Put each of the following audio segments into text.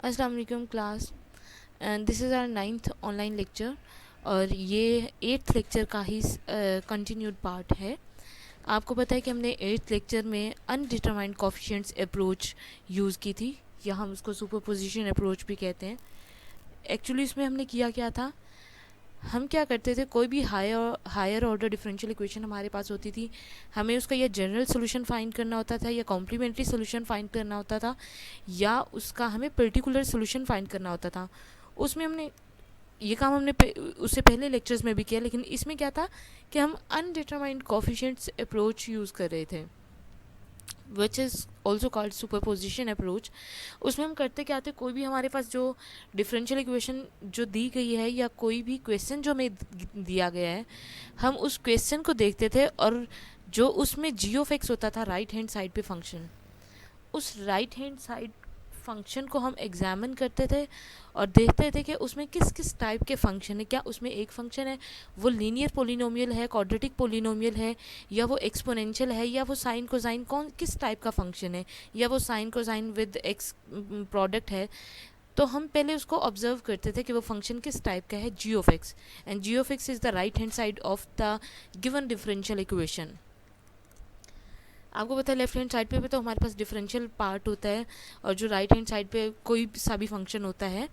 अस्सलाम वालेकुम class, and this is our 9th online lecture और ये 8th लेक्चर का ही कंटिन्यूड पार्ट है। आपको पता है कि हमने 8th लेक्चर में अनडिटरमाइंड कोफिशिएंट्स अप्रोच यूज़ की थी, या हम उसको सुपरपोजिशन अप्रोच भी कहते हैं। एक्चुअली इसमें हमने किया क्या था, हम क्या करते थे, कोई भी हायर ऑर्डर डिफरेंशियल इक्वेशन हमारे पास होती थी, हमें उसका या जनरल सोल्यूशन फाइंड करना होता था, या कॉम्प्लीमेंट्री सोल्यूशन फाइंड करना होता था, या उसका हमें पर्टिकुलर सोल्यूशन फाइंड करना होता था। उसमें हमने ये काम हमने उससे पहले लेक्चर्स में भी किया, लेकिन इसमें क्या था कि हम अनडिटरमाइंड कोफिशिएंट्स अप्रोच यूज़ कर रहे थे, which is also called superposition approach. उसमें हम करते क्या थे, कोई भी हमारे पास जो डिफरेंशियल इक्वेशन जो दी गई है, या कोई भी क्वेश्चन जो हमें दिया गया है, हम उस क्वेश्चन को देखते थे, और जो उसमें जी ऑफ एक्स होता था राइट हैंड साइड पे फंक्शन, उस राइट हैंड साइड फंक्शन को हम एग्जामिन करते थे और देखते थे कि उसमें किस किस टाइप के फंक्शन है। क्या उसमें एक फंक्शन है वो लीनियर पोलिनोमियल है, क्वाड्रेटिक पोलिनोमियल है, या वो एक्सपोनेंशियल है, या वो साइन कोसाइन कौन किस टाइप का फंक्शन है, या वो sine cosine with x product है। तो हम पहले उसको ऑब्जर्व करते थे कि वो फंक्शन किस टाइप का है, G of X, and G of X is the right hand side of the given differential equation. आपको पता है लेफ्ट हैंड साइड पे तो हमारे पास डिफरेंशियल पार्ट होता है, और जो राइट हैंड साइड पे कोई सा भी फंक्शन होता है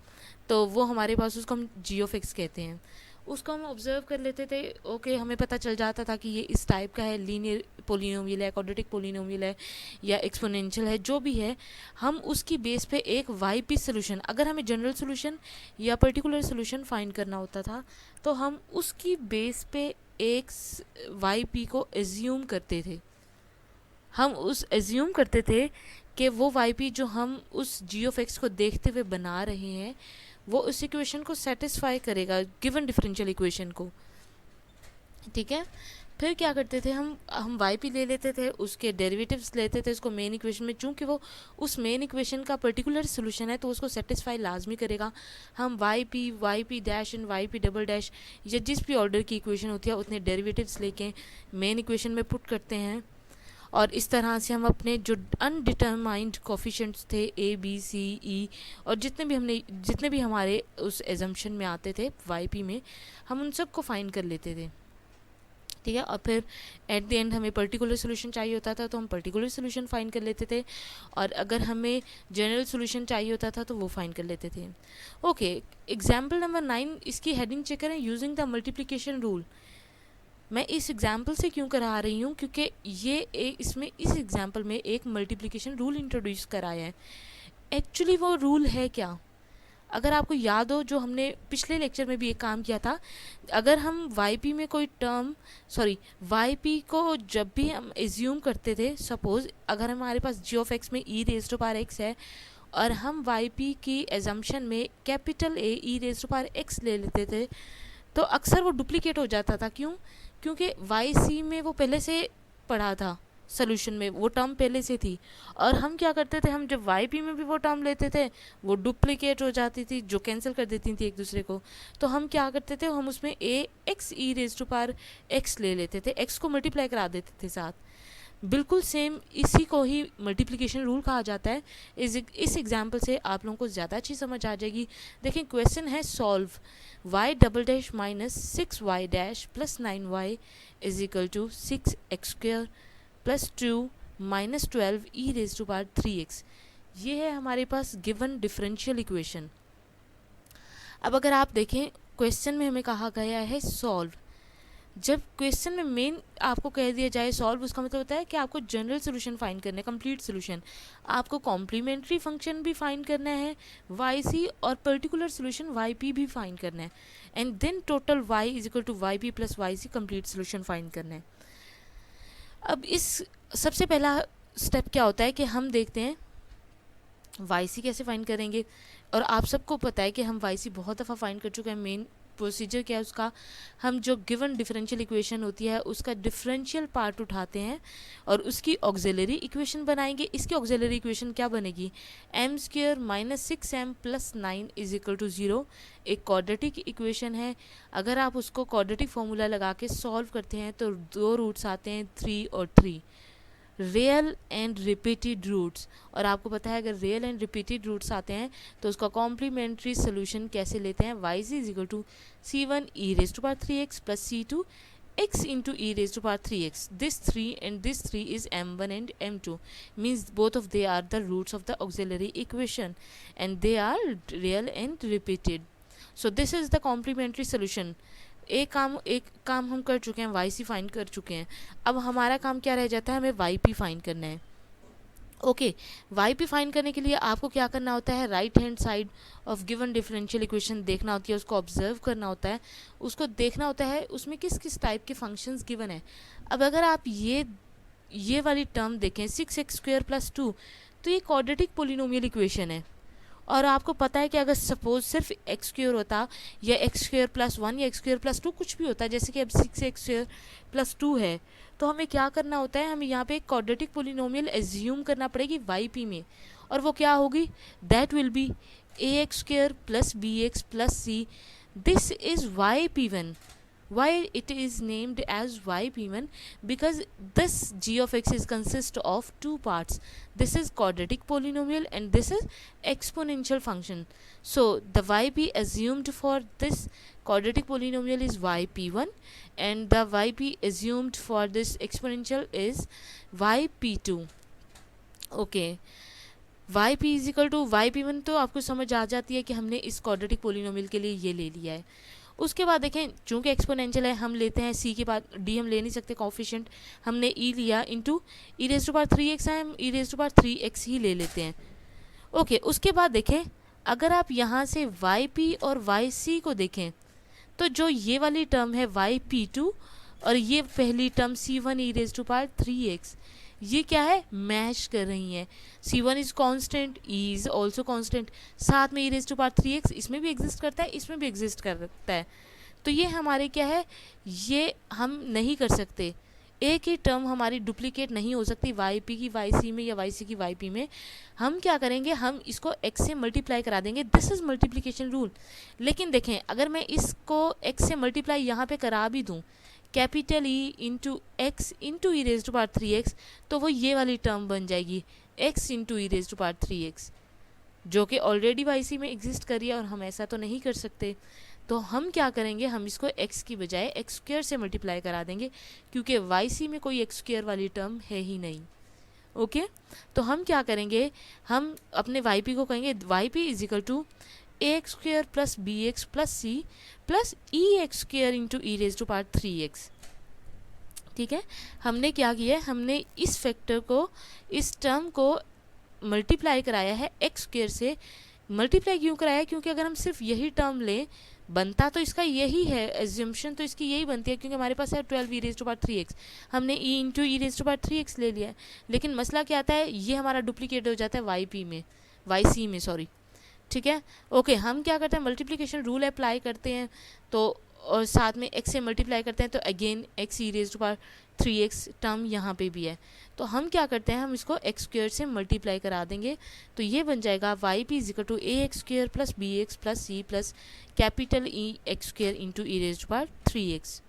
तो वो हमारे पास, उसको हम जी ऑफ एक्स कहते हैं। उसको हम ऑब्जर्व कर लेते थे, ओके हमें पता चल जाता था कि ये इस टाइप का है, लीनियर पोलिनोमियल है, क्वाड्रेटिक पोलिनोमियल है, या एक्सपोनेंशियल है, जो भी है। हम उसकी बेस पे एक वाई पी सोल्यूशन, अगर हमें जनरल सोल्यूशन या पर्टिकुलर सोल्यूशन फाइंड करना होता था, तो हम उसकी बेस पे एक वाई पी को एज्यूम करते थे। हम उस एज्यूम करते थे कि वो वाई पी जो हम उस जी ऑफ एक्स को देखते हुए बना रहे हैं, वो उस इक्वेशन को सेटिस्फाई करेगा, गिवन डिफरेंशियल इक्वेशन को। ठीक है, फिर क्या करते थे, हम वाई पी ले लेते थे, उसके डेरिवेटिव्स लेते थे उसको मेन इक्वेशन में, चूंकि वो उस मेन इक्वेशन का पर्टिकुलर सोल्यूशन है तो उसको सेटिस्फाई लाजमी करेगा। हम y p dash and y p double dash, या जिस भी ऑर्डर की इक्वेशन होती है उतने डेरिवेटिव्स लेके मेन इक्वेशन में पुट करते हैं, और इस तरह से हम अपने जो अनडिटरमाइंड कोफिशिएंट्स थे ए बी सी ई, और जितने भी हमारे उस एजम्पशन में आते थे वाई पी में, हम उन सब को फाइंड कर लेते थे। ठीक है, और फिर एट द एंड हमें पर्टिकुलर सोल्यूशन चाहिए होता था तो हम पर्टिकुलर सोल्यूशन फाइंड कर लेते थे, और अगर हमें जनरल सोल्यूशन चाहिए होता था तो वो फाइंड कर लेते थे। ओके, एग्जाम्पल नंबर 9, इसकी हेडिंग चेक करें, यूजिंग द मल्टीप्लिकेशन रूल। मैं इस एग्जाम्पल से क्यों करा रही हूँ, क्योंकि इसमें इस एग्जाम्पल में एक मल्टीप्लिकेशन रूल इंट्रोड्यूस कराया है। एक्चुअली वो रूल है क्या, अगर आपको याद हो, जो हमने पिछले लेक्चर में भी एक काम किया था, अगर हम वाई पी में कोई टर्म, वाई पी को जब भी हम एज्यूम करते थे, सपोज अगर हमारे पास जी ऑफ एक्स में e raise to power x है, और हम वाई पी की एजम्पशन में capital A e raise to power x ले लेते थे, तो अक्सर वो डुप्लीकेट हो जाता था। क्यों? क्योंकि वाई सी में वो पहले से पढ़ा था, सोल्यूशन में वो टर्म पहले से थी, और हम क्या करते थे, हम जब वाई पी में भी वो टर्म लेते थे वो डुप्लीकेट हो जाती थी, जो कैंसिल कर देती थी एक दूसरे को। तो हम क्या करते थे, हम उसमें A X E raise to power x ले लेते थे, एक्स को मल्टीप्लाई करा देते थे साथ। बिल्कुल सेम इसी को ही मल्टीप्लिकेशन रूल कहा जाता है। इस एग्जाम्पल से आप लोगों को ज़्यादा अच्छी समझ आ जाएगी। देखें, क्वेश्चन है solve y double dash minus 6y dash plus 9y is equal to 6x square plus 2 minus 12 e raise to power 3x। ये है हमारे पास गिवन डिफरेंशियल इक्वेशन। अब अगर आप देखें, क्वेश्चन में हमें कहा गया है सॉल्व। जब क्वेश्चन में मेन आपको कह दिया जाए सॉल्व, उसका मतलब होता है कि आपको जनरल सोल्यूशन फाइंड करना है, कंप्लीट सोल्यूशन। आपको कॉम्प्लीमेंट्री फंक्शन भी फाइंड करना है वाई सी, और पर्टिकुलर सोल्यूशन वाई पी भी फाइंड करना है, and then total y is equal to y p plus y c complete solution find करना है। अब इस सबसे पहला स्टेप क्या होता है कि हम देखते हैं वाई सी कैसे फाइंड करेंगे, और आप सबको पता है कि हम वाई सी बहुत दफ़ा फाइंड कर चुके हैं। मेन प्रोसीजर क्या है उसका, हम जो गिवन डिफरेंशियल इक्वेशन होती है उसका डिफरेंशियल पार्ट उठाते हैं और उसकी ऑक्सिलरी इक्वेशन बनाएंगे। इसकी ऑक्सिलरी इक्वेशन क्या बनेगी, m square minus 6m plus 9 is equal to 0। एक क्वाड्रेटिक इक्वेशन है, अगर आप उसको क्वाड्रेटिक फॉर्मूला लगा के सॉल्व करते हैं तो दो रूट्स आते हैं 3 और 3। रियल एंड रिपीटेड रूट्स, और आपको पता है अगर रियल एंड रिपीटेड रूट्स आते हैं तो उसका कॉम्प्लीमेंट्री सोल्यूशन कैसे लेते हैं, y is equal to c1 e raise to power 3x plus c2 x into e raised to power 3x. This 3 and this 3 is m1 and m2, means both of they are the roots of the auxiliary equation and they are real and repeated. So this is the complementary solution. एक काम हम कर चुके हैं, Y C find कर चुके हैं. अब हमारा काम क्या रह जाता है, हमें वाई पी फाइंड करना है. ओके, वाई पी फाइंड करने के लिए आपको क्या करना होता है, right hand side of given differential equation देखना होती है, उसको ऑब्जर्व करना होता है, उसको देखना होता है उसमें किस किस टाइप के फंक्शंस गिवन है. अब अगर आप ये वाली टर्म देखें 6x² प्लस 2, तो ये क्वाड्रेटिक पोलिनोमियल इक्वेशन है. और आपको पता है कि अगर सपोज सिर्फ x² होता या x² प्लस 1 या x² प्लस 2 कुछ भी होता, जैसे कि अब 6x² प्लस 2 है, तो हमें क्या करना होता है, हमें यहाँ पे एक क्वाड्रेटिक पोलिनोमियल एज्यूम करना पड़ेगी yp में, और वो क्या होगी, that will be ax² plus bx plus c. This is yp1. Why it is named as yp1? Because this g of x is consist of two parts. This is quadratic polynomial and this is exponential function. So the yp assumed for this quadratic polynomial is yp1 and the yp assumed for this exponential is yp2. Okay, yp is equal to yp1 तो आपको समझ आ जाती है कि हमने इस quadratic polynomial के लिए ये ले लिया है. उसके बाद देखें, चूंकि एक्सपोनेंशियल है हम लेते हैं सी के बाद डी, हम ले नहीं सकते कोफिशिएंट, हमने ई लिया into e raise to power 3x है, हम e raise to power 3x ही ले लेते हैं. ओके, उसके बाद देखें अगर आप यहाँ से yp और yc को देखें तो जो ये वाली टर्म है yp2 और ये पहली term c1 e raise to power 3x, ये क्या है, मैच कर रही हैं. c1 is constant, e is also constant, साथ में e raise to power 3x इसमें भी एग्जिस्ट करता है, इसमें भी एग्जिस्ट करता है. तो ये हमारे क्या है, ये हम नहीं कर सकते, एक ही टर्म हमारी डुप्लीकेट नहीं हो सकती yp की yc में या yc की yp में. हम क्या करेंगे, हम इसको x से मल्टीप्लाई करा देंगे, दिस इज मल्टीप्लिकेशन रूल. लेकिन देखें अगर मैं इसको x से मल्टीप्लाई यहाँ पे करा भी दूँ, capital E into x into e raise to power 3x, तो वो ये वाली टर्म बन जाएगी x into e raise to power 3x, जो कि ऑलरेडी yc में एग्जिस्ट कर रही है और हम ऐसा तो नहीं कर सकते. तो हम क्या करेंगे, हम इसको x की बजाय x² से मल्टीप्लाई करा देंगे, क्योंकि yc में कोई x² वाली टर्म है ही नहीं. ओके, तो हम क्या करेंगे, हम अपने yp को कहेंगे yp is equal to ax² plus bx plus c plus ex² into e raise to power 3x. ठीक है, हमने क्या किया है, हमने इस फैक्टर को, इस टर्म को मल्टीप्लाई कराया है x² से. मल्टीप्लाई क्यों कराया, क्योंकि अगर हम सिर्फ यही टर्म लें, बनता तो इसका यही है, एज्यूम्पशन तो इसकी यही बनती है, क्योंकि हमारे पास है 12 e raise to power 3x, हमने e into e raise to power 3x ले लिया है. लेकिन मसला क्या आता है, ये हमारा डुप्लीकेट हो जाता है yp में, yc में सॉरी. ठीक है, ओके, हम क्या करते हैं, मल्टीप्लिकेशन रूल अप्लाई करते हैं, तो और साथ में x से मल्टीप्लाई करते हैं, तो again x e raise to power 3x term यहाँ पे भी है. तो हम क्या करते हैं, हम इसको x² से मल्टीप्लाई करा देंगे, तो ये बन जाएगा yp is equal to ax² plus bx plus c plus capital E x² into e raise to power 3x.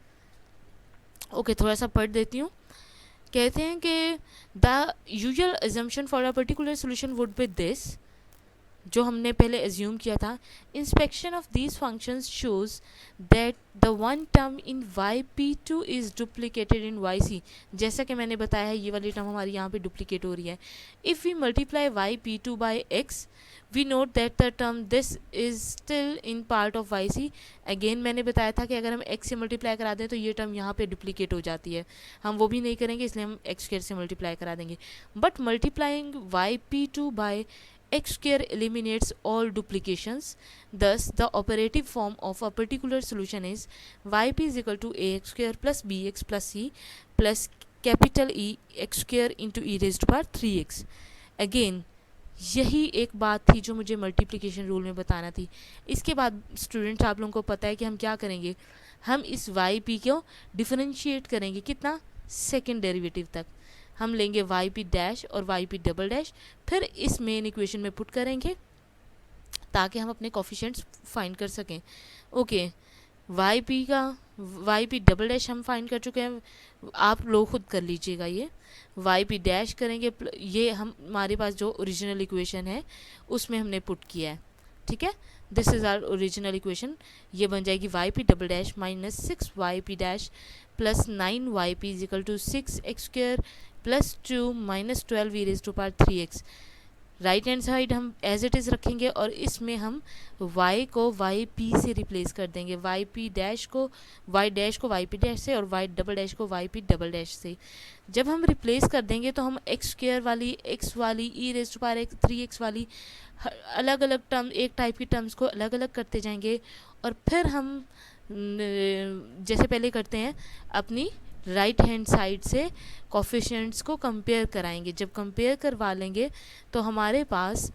Okay, थोड़ा सा पढ़ देती हूँ. कहते हैं कि the usual assumption for a particular solution would be this, जो हमने पहले एज्यूम किया था, inspection of these functions shows that the one term in yp2 is duplicated in yc. जैसा कि मैंने बताया है, ये वाली टर्म हमारी यहाँ पे डुप्लीकेट हो रही है. If we multiply yp2 by x, we note that the term this is still in part of yc. Again मैंने बताया था कि अगर हम x से मल्टीप्लाई करा दें तो ये टर्म यहाँ पे डुप्लीकेट हो जाती है, हम वो भी नहीं करेंगे, इसलिए हम x² से मल्टीप्लाई करा देंगे. But multiplying yp2 by x² eliminates all duplications. Thus, the operative form of a particular solution is yp is equal to ax² plus bx plus c plus capital E x² into e raised to power 3x. Again, यही एक बात थी जो मुझे multiplication rule में बताना थी. इसके बाद स्टूडेंट्स आप लोगों को पता है कि हम क्या करेंगे, हम इस yp को डिफरेंशिएट करेंगे कितना, सेकेंड डेरिवेटिव तक. हम लेंगे yp डैश और yp डबल डैश, फिर इस मेन इक्वेशन में पुट करेंगे ताकि हम अपने कोफिशिएंट्स फाइंड कर सकें. ओके, वाई पी का वाई पी डबल डैश हम फाइंड कर चुके हैं, आप लोग खुद कर लीजिएगा। ये वाई पी डैश करेंगे, ये हमारे पास जो ओरिजिनल इक्वेशन है उसमें हमने पुट किया है, ठीक है। This is our original equation. ये बन जाएगी y p double dash minus 6 YP dash plus 9 YP is equal to 6x² plus 2 minus 12e⁻³ right hand side हम एज इट इज़ रखेंगे और इसमें हम y को yp से रिप्लेस कर देंगे, yp डैश को y डैश को yp डैश से और y डबल डैश को yp डबल डैश से। जब हम रिप्लेस कर देंगे तो हम x² वाली, x वाली, e⁻³ वाली अलग अलग टर्म, एक टाइप की टर्म्स को अलग अलग करते जाएंगे और फिर हम जैसे पहले करते हैं अपनी राइट हैंड साइड से कोफिशिएंट्स को कंपेयर कराएंगे। जब कंपेयर करवा लेंगे तो हमारे पास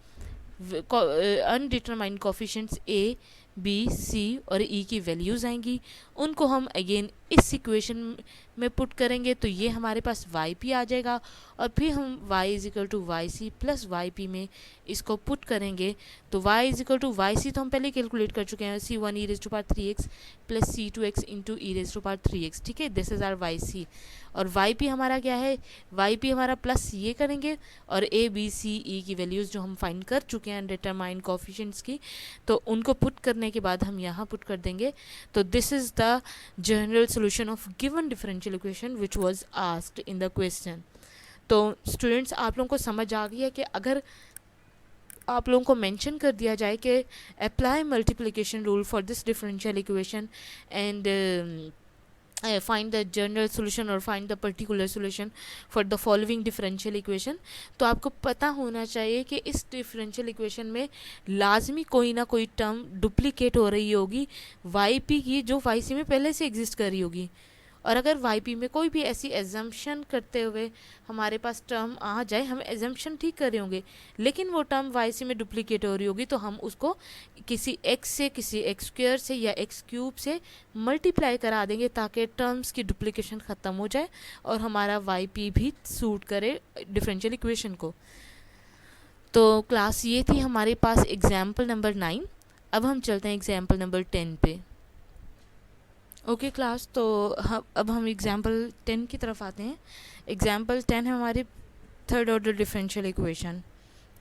अनडिटरमाइंड कोफिशिएंट्स ए, बी, सी और ई की वैल्यूज़ आएंगी। उनको हम अगेन इस इक्वेशन में पुट करेंगे तो ये हमारे पास वाई पी आ जाएगा और फिर हम y is equal to Y C plus Y p में इसको पुट करेंगे तो y is equal to Y c तो हम पहले कैलकुलेट कर चुके हैं, c1e⁻³ plus c2x into e⁻³, ठीक है। This is our y c और वाई पी हमारा क्या है, वाई पी हमारा प्लस ये करेंगे और ए, बी, सी, ई की वैल्यूज़ जो हम फाइंड कर चुके हैं डिटरमाइंड कोफिशिएंट्स की, तो उनको पुट करने के बाद हम यहाँ पुट कर देंगे। तो this is the general solution of given differential equation which was asked in the question. तो स्टूडेंट्स आप लोगों को समझ आ गई है कि अगर आप लोगों को मेंशन कर दिया जाए कि apply multiplication rule for this differential equation and find the general solution or find the particular solution for the following differential equation, तो आपको पता होना चाहिए कि इस differential equation में लाजमी कोई ना कोई टर्म डुप्लीकेट हो रही होगी वाई पी की जो वाई सी में पहले से एग्जिस्ट कर रही होगी। और अगर वाई पी में कोई भी ऐसी एजम्पशन करते हुए हमारे पास टर्म आ जाए, हम एजम्पशन ठीक कर रहे होंगे लेकिन वो टर्म वाई सी में डुप्लीकेट हो रही होगी तो हम उसको किसी x से, किसी x² से या x³ से मल्टीप्लाई करा देंगे ताकि टर्म्स की डुप्लीकेशन ख़त्म हो जाए और हमारा वाई पी भी सूट करे डिफरेंशियल इक्वेशन को। तो क्लास ये थी हमारे पास एग्जाम्पल नंबर 9। अब हम चलते हैं एग्जाम्पल नंबर 10 पे। ओके क्लास, तो अब हम एग्जाम्पल 10 की तरफ आते हैं। एग्जाम्पल 10 है हमारी third order differential equation.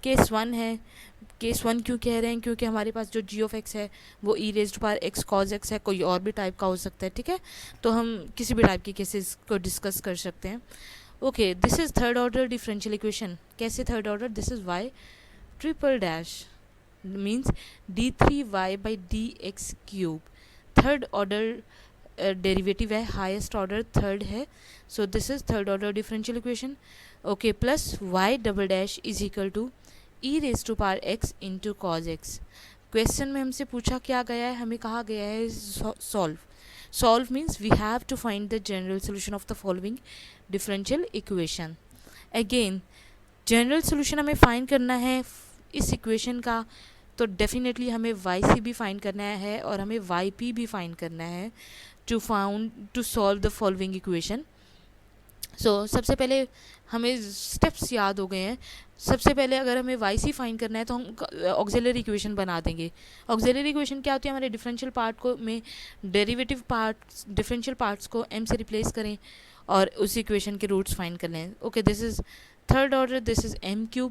Case 1 है। केस 1 क्यों कह रहे हैं, क्योंकि हमारे पास जो g ऑफ x है वो e⁻x cos x है, कोई और भी टाइप का हो सकता है, ठीक है। तो हम किसी भी टाइप के केसेस को डिस्कस कर सकते हैं। Okay, this is third order differential equation. कैसे third order, this is y triple dash means d3y/dx³। Third order derivative है, हाईएस्ट ऑर्डर थर्ड है, so this is third order differential equation. Okay, plus y double dash is equal to e⁻x into cos x। Question में हमसे पूछा क्या गया है, हमें कहा गया है solve means we have to find the general solution of the following differential equation. Again general solution हमें फाइंड करना है इस इक्वेशन का, तो डेफिनेटली हमें वाई सी भी फाइंड करना है और हमें वाई पी भी फाइंड करना है to solve the following equation. So सबसे पहले हमें स्टेप्स याद हो गए हैं। सबसे पहले अगर हमें वाई सी फाइंड करना है तो हम ऑक्सिलरी इक्वेशन बना देंगे। ऑक्सिलरी इक्वेशन क्या होती है, हमारे डिफरेंशियल पार्ट को में डेरिवेटिव पार्ट, डिफरेंशियल पार्ट्स को m से रिप्लेस करें और उस इक्वेशन के रूट्स फाइंड कर लें। Okay, this is third order, this is m³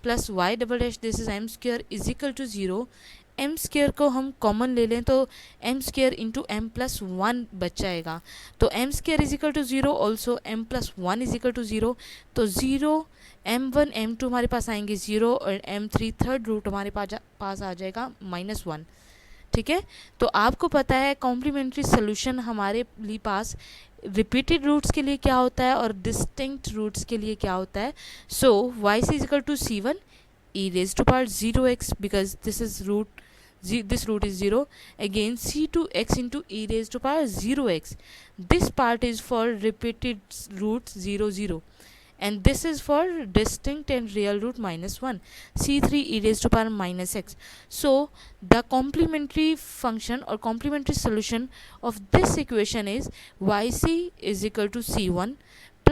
plus y double dash this is m² is equal to 0। m² को हम कॉमन ले लें तो m² इंटू m+1 बच जाएगा, तो m² is equal to 0, also m+1 is equal to 0, तो 0 m1 m2 हमारे पास आएंगे 0 और m3 थर्ड रूट हमारे पास आ जाएगा -1, ठीक है। तो आपको पता है कॉम्प्लीमेंट्री सोल्यूशन हमारे लिए पास रिपीटेड रूट्स के लिए क्या होता है और डिस्टिंक्ट रूट्स के लिए क्या होता है। So y c is equal to c1 e⁻0x because this root is 0. Again c2x into e⁻0x. This part is for repeated roots 0 0 and this is for distinct and real root -1, c3 e⁻x. So the complementary function or complementary solution of this equation is yc is equal to c1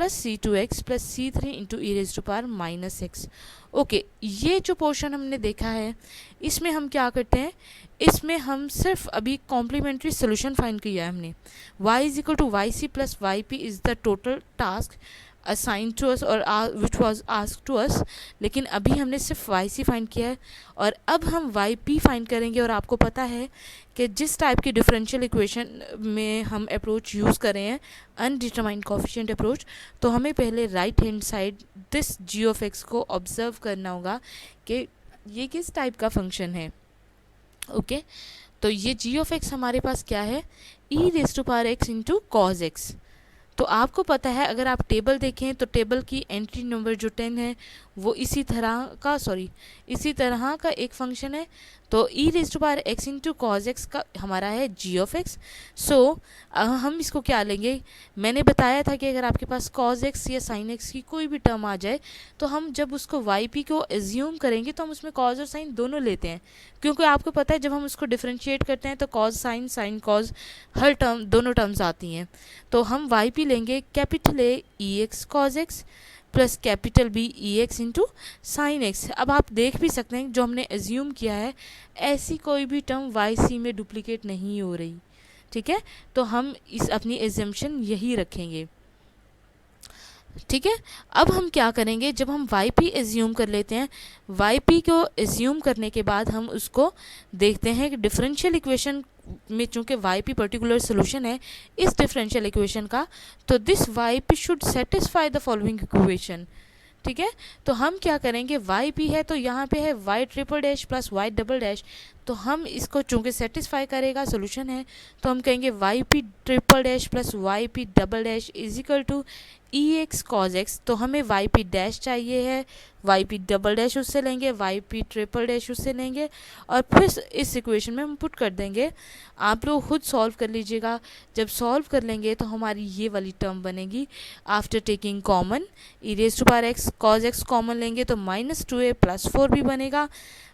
plus C2x plus C3 into e raise to power minus x. Okay, ये जो portion हमने देखा है इसमें हम क्या करते हैं, इसमें हम सिर्फ अभी कॉम्प्लीमेंट्री सोल्यूशन फाइंड किया है हमने। y is equal to Y C plus Y P is the total task assign to us और which was asked to us, लेकिन अभी हमने सिर्फ वाई सी फाइंड किया है और अब हम वाई पी फाइंड करेंगे। और आपको पता है कि जिस टाइप की डिफरेंशियल इक्वेशन में हम अप्रोच यूज़ कर रहे हैं अनडिटरमाइंड कोफिशिएंट अप्रोच, तो हमें पहले right hand side this g of x को ऑब्जर्व करना होगा कि ये किस टाइप का फंक्शन है। ओके, तो ये जी ऑफ एक्स हमारे पास क्या है, E raise to power x into cos x. तो आपको पता है अगर आप टेबल देखें तो टेबल की एंट्री नंबर जो 10 है वो इसी तरह का एक फंक्शन है। तो E raise to power x into cos X का हमारा है जी ऑफ एक्स। सो हम इसको क्या लेंगे, मैंने बताया था कि अगर आपके पास कॉज एक्स या साइन एक्स की कोई भी टर्म आ जाए तो हम जब उसको वाई पी को एज्यूम करेंगे तो हम उसमें कॉज और साइन दोनों लेते हैं, क्योंकि आपको पता है जब हम उसको डिफ्रेंशिएट करते हैं तो कॉज साइन, साइन कॉज, हर टर्म दोनों टर्म्स आती हैं। तो हम वाई पी लेंगे capital A e x cos x plus capital B e x into sine x. अब आप देख भी सकते हैं जो हमने एज्यूम किया है ऐसी कोई भी टर्म वाई सी में डुप्लीकेट नहीं हो रही, ठीक है। तो हम इस अपनी एजम्पशन यही रखेंगे, ठीक है। अब हम क्या करेंगे, जब हम वाई पी एज्यूम कर लेते हैं, वाई पी को एज्यूम करने के बाद हम उसको देखते हैं कि डिफरेंशियल इक्वेशन में चूंकि वाई पी पर्टिकुलर सोल्यूशन है इस डिफरेंशियल इक्वेशन का, तो this y p should satisfy the following equation, ठीक है। तो हम क्या करेंगे, वाई पी है तो यहाँ पे है y triple dash plus y double dash, तो हम इसको चूंकि सेटिस्फाई करेगा सोल्यूशन है तो हम कहेंगे y p triple dash plus Y p double dash is equal to e x cos x. तो हमें वाई पी डैश चाहिए है, वाई पी डबल डैश उससे लेंगे, वाई पी ट्रिपल डैश उससे लेंगे और फिर इस इक्वेशन में हम पुट कर देंगे। आप लोग खुद सॉल्व कर लीजिएगा, जब सॉल्व कर लेंगे तो हमारी ये वाली टर्म बनेगी after taking common e raise to power x cos x common लेंगे तो माइनस 2a प्लस 4 भी बनेगा।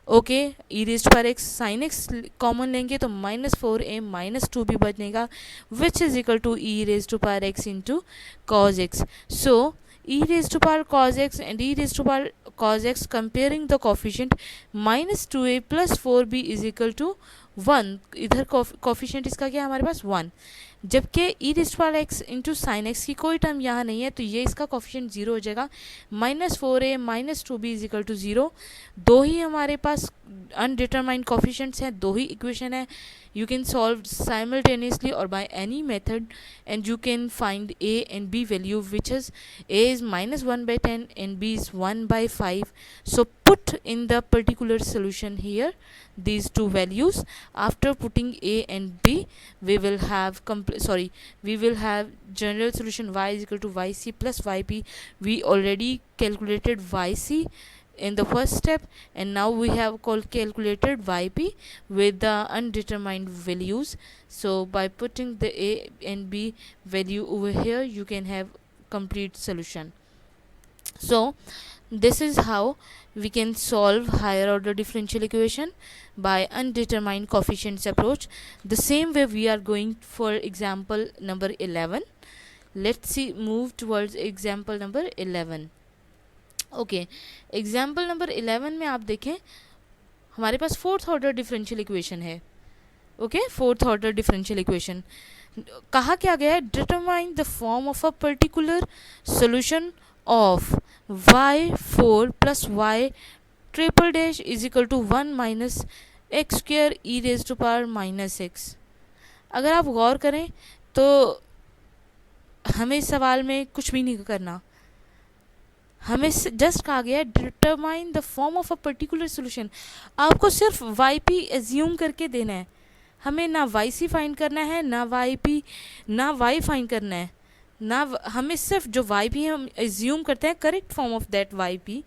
Okay, e raise to power x sine x common लेंगे तो माइनस 4a माइनस 2 भी बनेगा which is equal to e raise to power x into cos x. So e raised to power cos x and e raised to power cos x comparing the coefficient minus 2a plus 4b is equal to 1। इधर coefficient इसका क्या है हमारे पास 1, जबकि e raised to power x into sine x की कोई term यहाँ नहीं है तो ये इसका कोफिशिएंट 0 हो जाएगा। Minus 4a minus 2b is equal to 0। दो ही हमारे पास अनडिटरमाइंड कोफिशिएंट्स हैं, दो ही इक्वेशन है। You can solve simultaneously or by any method and you can find a and b value, which is a is minus 1 by 10 and b is 1 by 5. So put in the particular solution here these two values. After putting a and b we will have general solution y is equal to yc plus yp. We already calculated yc in the first step and now we have calculated yp with the undetermined values. So by putting the a and b value over here you can have complete solution. So this is how we can solve higher order differential equation by undetermined coefficients approach. The same way we are going for example number 11. Let's see, move towards example number 11. Okay, example number 11 में आप देखें हमारे पास fourth order differential equation है। Okay, fourth order differential equation कहा क्या गया है, determine the form of a particular solution of y4 plus y triple dash is equal to 1 minus x square e raise to power minus x. अगर आप गौर करें तो हमें इस सवाल में कुछ भी नहीं करना, हमें जस्ट कहा गया है determine the form of a particular solution. आपको सिर्फ वाई पी एज्यूम करके देना है, हमें ना वाई सी फाइंड करना है, ना वाई पी, ना वाई फाइंड करना है, ना हमें सिर्फ जो वाई पी हम एज्यूम करते हैं correct form of that Y P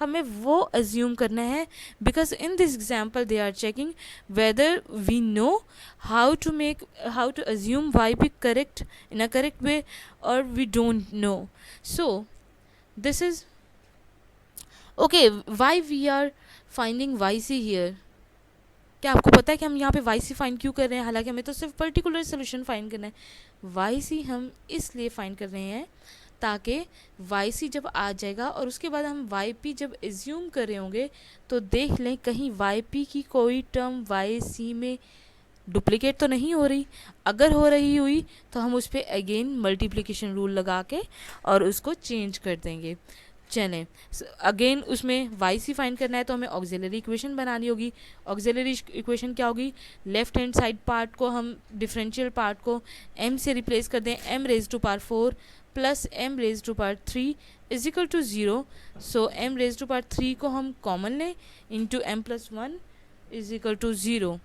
हमें वो एज्यूम करना है। Because in this example they are checking whether we know how to assume Y P correct in a correct way और we don't know. So this is okay, why we are finding yc here। क्या आपको पता है कि हम यहाँ पे yc find क्यों कर रहे हैं, हालांकि हमें तो सिर्फ पर्टिकुलर सोल्यूशन फाइंड करना है। yc हम इसलिए फाइंड कर रहे हैं ताकि वाई सी जब आ जाएगा और उसके बाद हम वाई पी जब एज्यूम कर रहे होंगे तो देख लें कहीं वाई पी की कोई टर्म वाई सी में डुप्लीकेट तो नहीं हो रही। अगर हो रही हुई तो हम उस पर अगेन मल्टीप्लिकेशन रूल लगा के और उसको चेंज कर देंगे। चलें, अगेन उसमें वाई सी फाइंड करना है तो हमें ऑक्सिलरी इक्वेशन बनानी होगी। ऑक्सिलरी इक्वेशन क्या होगी, लेफ्ट हैंड साइड पार्ट को हम डिफरेंशियल पार्ट को m से रिप्लेस कर दें, m raise to power 4 plus m raise to power 3 is equal to 0। So m raise to power 3 को हम कॉमन लें into m plus 1 is equal to 0।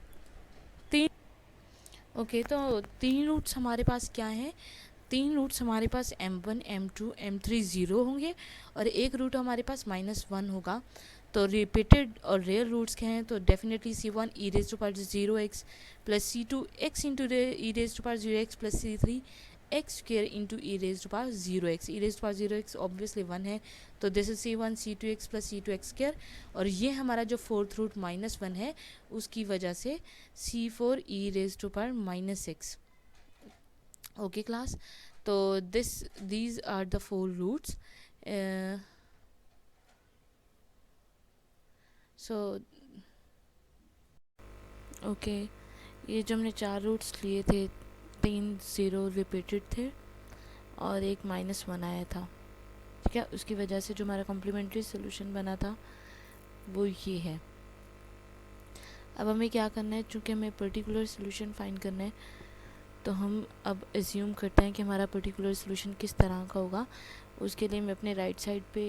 Okay, तो तीन रूट्स हमारे पास क्या हैं, तीन रूट्स हमारे पास m1 m2 m3 0 होंगे और एक रूट हमारे पास -1 होगा। तो रिपीटेड और रियल रूट्स क्या हैं, तो definitely c1 e raise to power 0x plus c2 x into e raise to power 0x plus c3 x square into e raise to power 0x। e raise to power 0x obviously 1 है, तो this is c1 c2x plus c2x square. और ये हमारा जो fourth root -1 है उसकी वजह से c4 e raise to power -6। Okay class, तो these are the four roots। So okay, ये जो हमने चार रूट्स लिए थे, 3 0 रिपीटेड थे और एक -1 आया था, ठीक है। उसकी वजह से जो हमारा कॉम्प्लीमेंट्री सोल्यूशन बना था वो ये है। अब हमें क्या करना है, चूँकि हमें पर्टिकुलर सोल्यूशन फाइंड करना है तो हम अब एज्यूम करते हैं कि हमारा पर्टिकुलर सोल्यूशन किस तरह का होगा। उसके लिए मैं अपने राइट साइड पे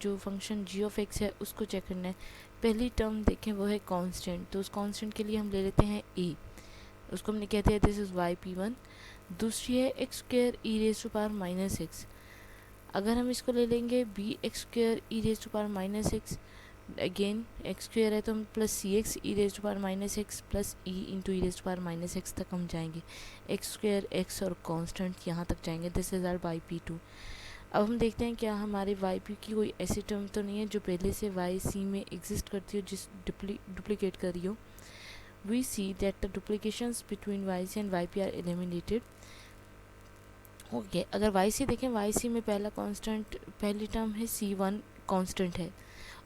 जो फंक्शन g ऑफ x है उसको चेक करना है। पहली टर्म देखें वो है कांस्टेंट, तो उस कांस्टेंट के लिए हम ले लेते हैं a, उसको हमने कहते हैं दिस इज़ yp1। दूसरी है x square e raise to power -6, अगर हम इसको ले लेंगे b x square e raise to power -6, again x square है तो हम plus c x E raise to power -6 plus e into e raise to power -6 तक हम जाएंगे। एक्स स्क्वेयर एक्स और कांस्टेंट यहाँ तक जाएंगे, this is our y p 2। अब हम देखते हैं क्या हमारे वाई पी की कोई ऐसी टर्म तो नहीं है जो पहले से वाई सी में एग्जिस्ट करती हो, जिस डुप्लीकेट कर रही हो। We see that the duplications between y c and y p are eliminated. Okay, अगर वाई सी देखें, वाई सी में पहला कांस्टेंट, पहली टर्म है c1 कांस्टेंट है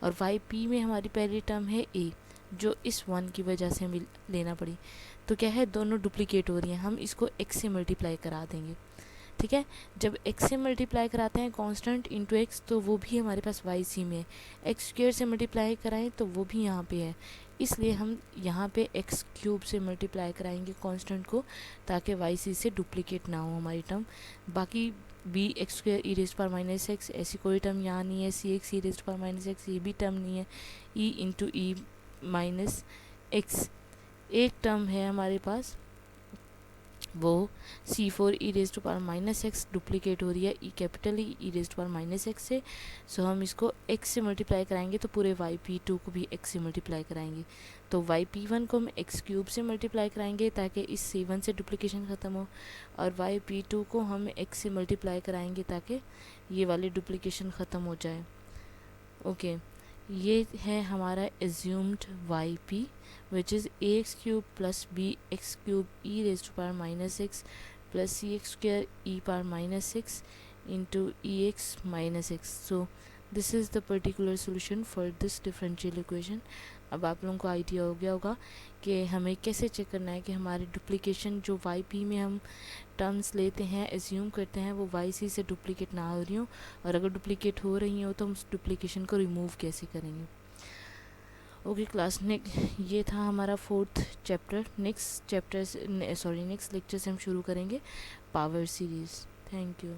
और वाई पी में हमारी पहली टर्म है a, जो इस 1 की वजह से हमें लेना पड़ी। तो क्या है, दोनों डुप्लीकेट हो रही हैं, हम इसको x से मल्टीप्लाई करा देंगे, ठीक है। जब x से मल्टीप्लाई कराते हैं कांस्टेंट इंटू एक्स, तो वो भी हमारे पास वाई सी में है। एक्स स्क्वेयर से मल्टीप्लाई कराएं तो वो भी यहाँ पे है, इसलिए हम यहाँ पे एक्स क्यूब से मल्टीप्लाई कराएंगे कांस्टेंट को, ताकि वाई सी से डुप्लीकेट ना हो हमारी टर्म। बाकी b x square e raise power -6 ऐसी कोई टर्म यहाँ नहीं है, सी एक्स ई रेज पावर -6 ये भी टर्म नहीं है, e into e minus x एक टर्म है हमारे पास, वो c4 e raise to power -6 duplicate हो रही है e capital E raise to power -6 से। सो हम इसको x से मल्टीप्लाई कराएंगे तो पूरे yp2 को भी x से मल्टीप्लाई कराएंगे। तो yp1 को हम x क्यूब से मल्टीप्लाई कराएंगे ताकि इस c1 से डुप्लीकेशन ख़त्म हो, और yp2 को हम x से मल्टीप्लाई कराएंगे ताकि ये वाली डुप्लीकेशन ख़त्म हो जाए। ओके, ये है हमारा assumed yp which is ax cube plus bx cube e raised to power -6 plus cx square e power -6 into ex -x. So this is the particular solution for this differential equation. अब आप लोगों को idea हो गया होगा कि हमें कैसे चेक करना है कि हमारी डुप्लीकेशन जो yp में हम टर्म्स लेते हैं, एज्यूम करते हैं, वो yc से डुप्लीकेट ना हो रही हो, और अगर डुप्लीकेट हो रही हो तो हम उस डुप्लीकेशन को रिमूव कैसे करेंगे। ओके क्लास, ये था हमारा 4th चैप्टर। नेक्स्ट लेक्चर से हम शुरू करेंगे पावर सीरीज़। Thank you.